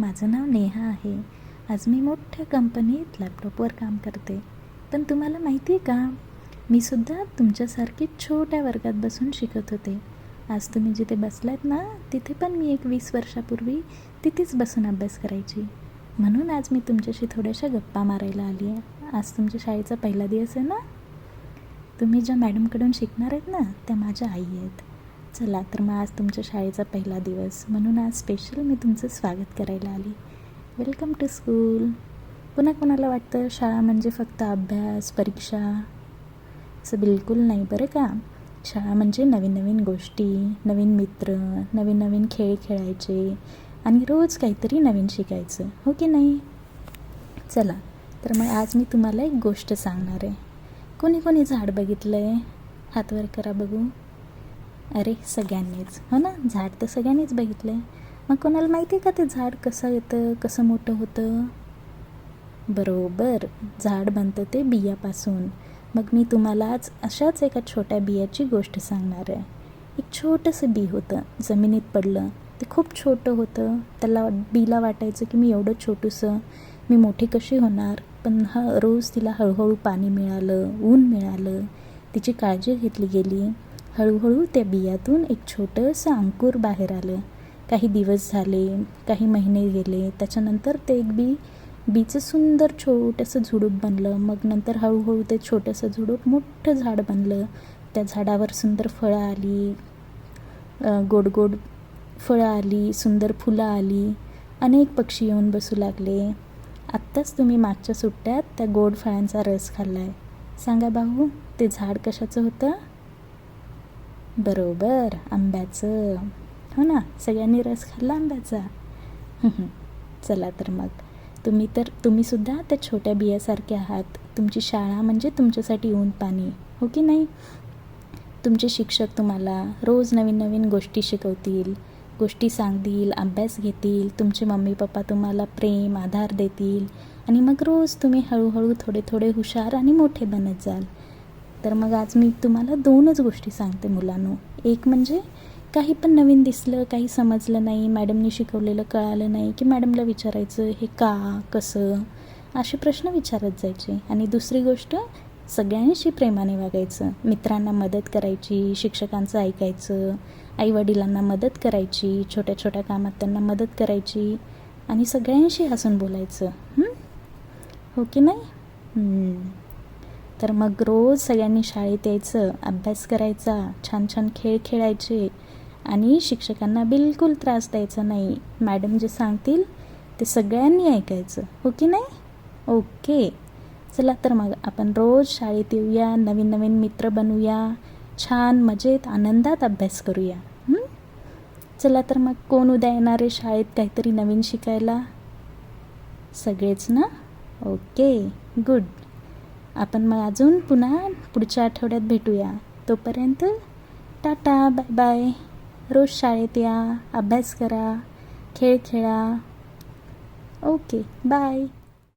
माझं नाव नेहा आहे. आज मी मोठ्या कंपनीत लॅपटॉपवर काम करते. पण तुम्हाला माहिती आहे का, मी सुद्धा तुमच्यासारखी छोट्या वर्गात बसून शिकत होते. आज तुम्ही जिथे बसलात ना, तिथे पण मी 20 वर्षापूर्वी तिथेच बसून अभ्यास करायची. म्हणून आज मी तुमच्याशी थोड्याशा गप्पा मारायला आली आहे. आज तुमच्या शाळेचा पहिला दिवस आहे ना. तुम्ही ज्या मॅडमकडून शिकणार आहेत ना, त्या माझ्या आई आहेत. चला तर मग आज तुमच्या शाळेचा पहिला दिवस, म्हणून आज स्पेशल मी तुमचं स्वागत करायला आली. Welcome to school. पुन्हा कोणाला वाटतं शाळा म्हणजे फक्त अभ्यास, परीक्षा? असं बिलकुल नाही बरं का. शाळा म्हणजे नवीन नवीन गोष्टी, नवीन मित्र, नवीन नवीन खेळ खेळायचे आणि रोज काहीतरी नवीन शिकायचं, हो की नाही? चला तर मग आज मी तुम्हाला एक गोष्ट सांगणार आहे. कोणी कोणी झाड बघितलं आहे? हात वर करा बघू. अरे सगळ्यांनीच, हो ना. झाड तर सगळ्यांनीच बघितलं आहे. मग कोणाला माहिती आहे का ते झाड कसं येतं, कसं मोठं होतं? बरोबर, झाड बनतं ते बियापासून. मग मी तुम्हाला आज अशाच एका छोट्या बियाची गोष्ट सांगणार आहे. एक छोटंसं बी होतं, जमिनीत पडलं. ते खूप छोटं होतं. त्याला बीला वाटायचं की मी एवढं छोटंसं, मी मोठी कशी होणार? पण रोज तिला हळूहळू पाणी मिळालं, ऊन मिळालं, तिची काळजी घेतली गेली. हळूहळू त्या बियातून एक छोटंसं अंकुर बाहेर आलं. काही दिवस झाले, काही महिने गेले, त्याच्यानंतर ते एक बीचं सुंदर छोटंसं झुडूप बनलं. मग नंतर हळूहळू ते छोटंसं झुडूप मोठं झाड बनलं. त्या झाडावर सुंदर फळं आली, गोड गोड फळं आली, सुंदर फुलं आली. अनेक पक्षी येऊन बसू लागले. आत्ताच तुम्ही मागच्या सुट्ट्यात त्या गोड फळांचा रस खाल्ला आहे. सांगा भाऊ, ते झाड कशाचं होतं? बरोबर, आंब्याचं, हो ना. सगळ्यांनी रस खाल्ला आंब्याचा. चला तर मग तुम्ही सुद्धा त्या छोट्या बियासारखे आहात. तुमची शाळा म्हणजे तुमच्यासाठी ऊन पाणी, हो की नाही? तुमचे शिक्षक तुम्हाला रोज नवीन नवीन गोष्टी शिकवतील, गोष्टी सांगतील, अभ्यास घेतील. तुमचे मम्मी पप्पा तुम्हाला प्रेम, आधार देतील आणि मग रोज तुम्ही हळूहळू थोडे थोडे हुशार आणि मोठे बनत जाल. तर मग आज मी तुम्हाला 2च गोष्टी सांगते मुलांनो. एक म्हणजे काही पण नवीन दिसलं, काही समजलं नाही, मॅडमनी शिकवलेलं कळालं नाही की मॅडमला विचारायचं हे का, कसं, असे प्रश्न विचारत जायचे. आणि दुसरी गोष्ट, सगळ्यांशी प्रेमाने वागायचं. मित्रांना मदत करायची, शिक्षकांचं ऐकायचं, आईवडिलांना मदत करायची, छोट्या छोट्या कामात त्यांना मदत करायची आणि सगळ्यांशी हसून बोलायचं, हो की नाही? तर मग रोज सगळ्यांनी शाळेत यायचं, अभ्यास करायचा, छान छान खेळ खेळायचे आणि शिक्षकांना बिलकुल त्रास द्यायचा नाही. मॅडम जे सांगतील ते सगळ्यांनी ऐकायचं, हो की नाही? ओके. चला तर मग आपण रोज शाळेत येऊया, नवीन नवीन मित्र बनवूया, छान मजेत आनंदात अभ्यास करूया. चला तर मग कोण उद्या येणार आहे शाळेत काहीतरी नवीन शिकायला? सगळेच ना? Okay, good. आपण मग अजून पुन्हा पुढच्या आठवड्यात भेटूया. तोपर्यंत टाटा, बाय बाय. रोज शाळेत या, अभ्यास करा, खेळ खेळा. Okay, bye.